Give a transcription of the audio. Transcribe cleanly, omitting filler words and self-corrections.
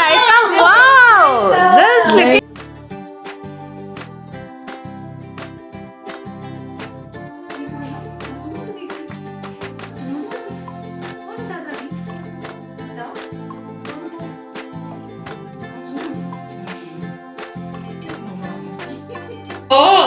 like a wow، just looking